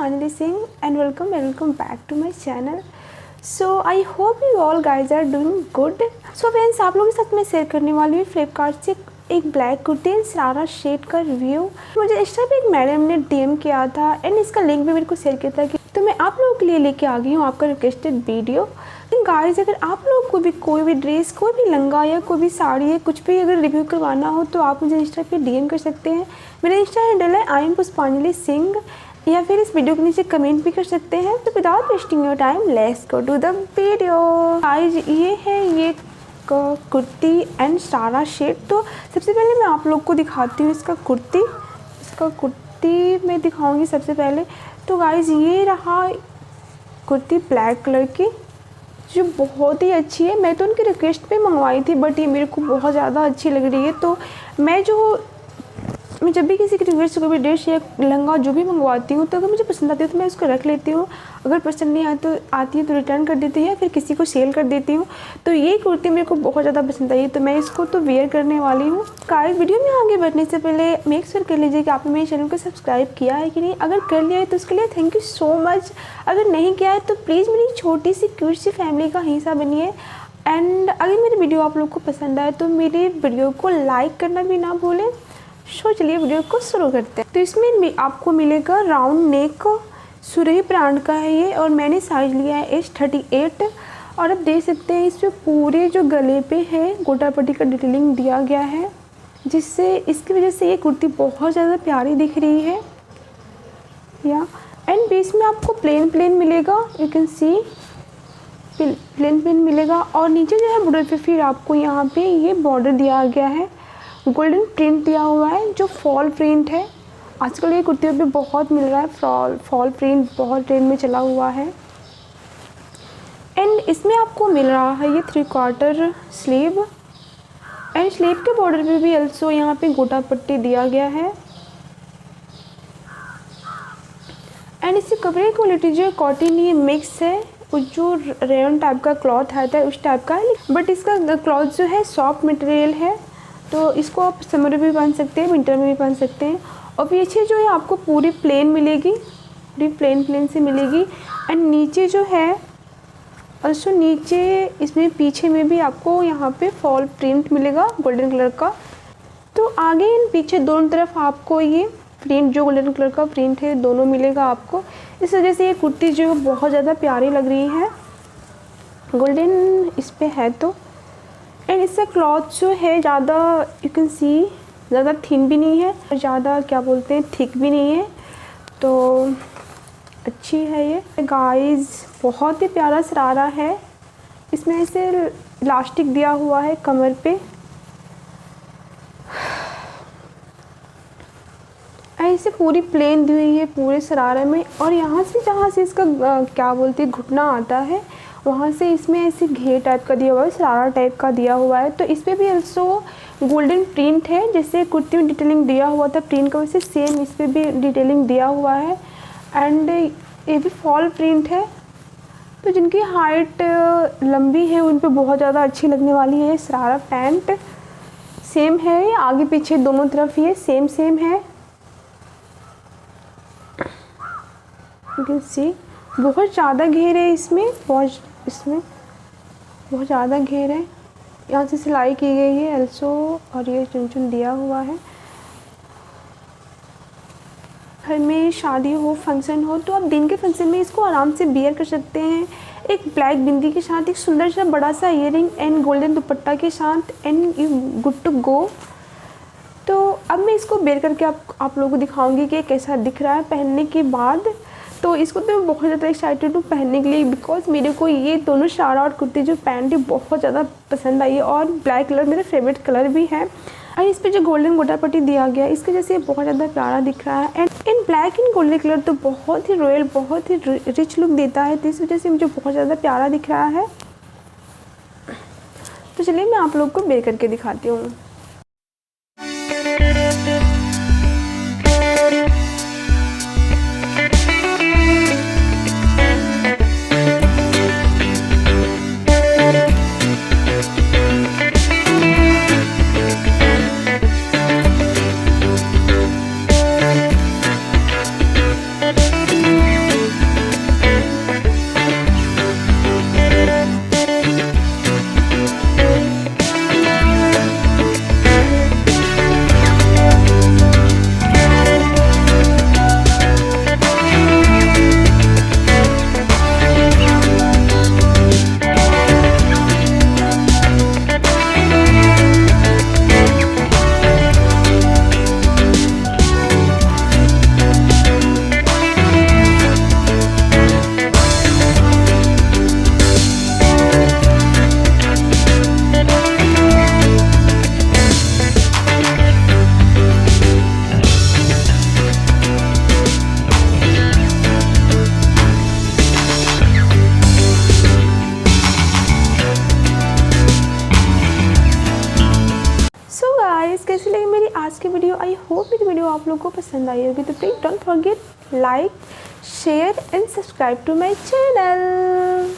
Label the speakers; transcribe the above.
Speaker 1: Puspanjali Singh and welcome back to my channel. So I hope you all guys are doing good. So friends, आप लोगों के साथ मैं share करने वाली हूँ फ्लिपकार्ट से एक ब्लैक कुर्ती शरारा शेड का रिव्यू। मुझे इंस्टा पे एक मैडम ने डीएम किया था एंड इसका लिंक भी मेरे को शेयर किया था कि तो मैं आप लोगों के लिए लेके आ गई हूँ आपका रिक्वेस्टेड वीडियो। गाइस, अगर आप लोग को भी कोई भी ड्रेस, कोई भी लहंगा या कोई भी साड़ी या कुछ भी अगर रिव्यू करवाना हो तो आप मुझे इंस्टा पे डीएम कर सकते हैं। मेरा इंस्टा हैंडल है आई एम पुष्पांजलि सिंह, या फिर इस वीडियो के नीचे कमेंट भी कर सकते हैं। तो without wasting your time let's go to the video. Guys, ये है ये कुर्ती एंड शरारा शेड। तो सबसे पहले मैं आप लोग को दिखाती हूँ इसका कुर्ती मैं दिखाऊंगी सबसे पहले। तो गाइस, ये रहा कुर्ती ब्लैक कलर की जो बहुत ही अच्छी है। मैं तो उनकी रिक्वेस्ट पे मंगवाई थी बट ये मेरे को बहुत ज़्यादा अच्छी लग रही है। तो मैं जब भी किसी की रिक्वेस्ट से कोई भी ड्रेस या लहंगा जो भी मंगवाती हूँ तो अगर मुझे पसंद आती है तो मैं उसको रख लेती हूँ। अगर पसंद नहीं आती है तो रिटर्न कर देती हूँ या फिर किसी को सेल कर देती हूँ। तो ये कुर्ती मेरे को बहुत ज़्यादा पसंद आई, तो मैं इसको तो वेयर करने वाली हूँ। गाइस, वीडियो में आगे बढ़ने से पहले मेक श्योर कर लीजिए कि आपने मेरे चैनल को सब्सक्राइब किया है कि नहीं। अगर कर लिया है तो उसके लिए थैंक यू सो मच। अगर नहीं किया है तो प्लीज़ मेरी छोटी सी क्यूट सी फैमिली का हिस्सा बनिए। एंड अगर मेरी वीडियो आप लोग को पसंद आए तो मेरी वीडियो को लाइक करना भी ना भूलें। सो चलिए वीडियो को शुरू करते हैं। तो इसमें आपको मिलेगा राउंड नेक, सुरही ब्रांड का है ये, और मैंने साइज लिया है S38। और आप देख सकते हैं इसमें पूरे जो गले पे है गोटा पट्टी का डिटेलिंग दिया गया है, जिससे इसकी वजह से ये कुर्ती बहुत ज़्यादा प्यारी दिख रही है। या एंड बेस में आपको प्लेन मिलेगा, यू कैन सी प्लेन मिलेगा। और नीचे जो है बॉर्डर पे फिर आपको यहाँ पे ये बॉर्डर दिया गया है, गोल्डन प्रिंट दिया हुआ है जो फॉल प्रिंट है। आजकल ये कुर्तियों पे बहुत मिल रहा है, फॉल प्रिंट बहुत ट्रेंड में चला हुआ है। एंड इसमें आपको मिल रहा है ये 3/4 स्लीव, एंड स्लीव के बॉर्डर पे भी अल्सो यहाँ पे गोटा पट्टी दिया गया है। एंड इसकी कपड़े क्वालिटी जो है कॉटन ये मिक्स है, उस जो रेयन टाइप का क्लॉथ आता है उस टाइप का है, बट इसका क्लॉथ जो है सॉफ्ट मटेरियल है। तो इसको आप समर में भी पहन सकते हैं, विंटर में भी पहन सकते हैं। और पीछे जो है आपको पूरी प्लेन मिलेगी, पूरी प्लेन से मिलेगी। एंड नीचे जो है ऑल्सो नीचे इसमें पीछे में भी आपको यहाँ पे फॉल प्रिंट मिलेगा गोल्डन कलर का। तो आगे एंड पीछे दोनों तरफ आपको ये प्रिंट जो गोल्डन कलर का प्रिंट है दोनों मिलेगा आपको। इस वजह से ये कुर्ती जो बहुत ज़्यादा प्यारी लग रही है, गोल्डन इस पर है। तो एंड इसका क्लॉथ जो है ज़्यादा यू कैन सी ज़्यादा थिन भी नहीं है और ज़्यादा क्या बोलते हैं थिक भी नहीं है, तो अच्छी है ये। गाइस, बहुत ही प्यारा शरारा है। इसमें ऐसे इलास्टिक दिया हुआ है कमर पे, ऐसे पूरी प्लेन दी हुई है पूरे शरारे में। और यहाँ से जहाँ से इसका क्या बोलते हैं घुटना आता है वहाँ से इसमें ऐसे घेर टाइप का दिया हुआ है, शरारा टाइप का दिया हुआ है। तो इस पर भी अल्सो गोल्डन प्रिंट है, जैसे कुर्ती में डिटेलिंग दिया हुआ था प्रिंट का, वैसे सेम इस पर भी डिटेलिंग दिया हुआ है। एंड ये भी फॉल प्रिंट है। तो जिनकी हाइट लंबी है उन पे बहुत ज़्यादा अच्छी लगने वाली है। शरारा पैंट सेम है, आगे पीछे दोनों तरफ ये सेम है। यू कैन सी बहुत ज़्यादा घेर है इसमें बहुत ज़्यादा घेर है। यहाँ से सिलाई की गई है अल्सो, और ये चुन दिया हुआ है। घर में शादी हो, फंक्शन हो, तो आप दिन के फंक्शन में इसको आराम से बियर कर सकते हैं। एक ब्लैक बिंदी के साथ, एक सुंदर सा बड़ा सा ईयरिंग एंड गोल्डन दुपट्टा के साथ, and you good to go. तो अब मैं इसको बियर करके आप लोगों को दिखाऊंगी कि कैसा दिख रहा है पहनने के बाद। तो इसको तो मैं बहुत ज़्यादा एक्साइटेड हूँ पहनने के लिए, बिकॉज मेरे को ये दोनों शरारा और कुर्ती जो पैंट है बहुत ज़्यादा पसंद आई है। और ब्लैक कलर मेरा फेवरेट कलर भी है। और इस पर जो गोल्डन गोटा पट्टी दिया गया है इसकी वजह से ये बहुत ज़्यादा प्यारा दिख रहा है। And in black and golden colour तो बहुत ही रॉयल, बहुत ही रिच लुक देता है, तो इस वजह से मुझे बहुत ज़्यादा प्यारा दिख रहा है। तो चलिए मैं आप लोग को बेर करके दिखाती हूँ। गाइस, कैसी लगी मेरी आज की वीडियो? आई होप मेरी वीडियो आप लोगों को पसंद आई होगी। तो please don't forget like, share and subscribe to my channel.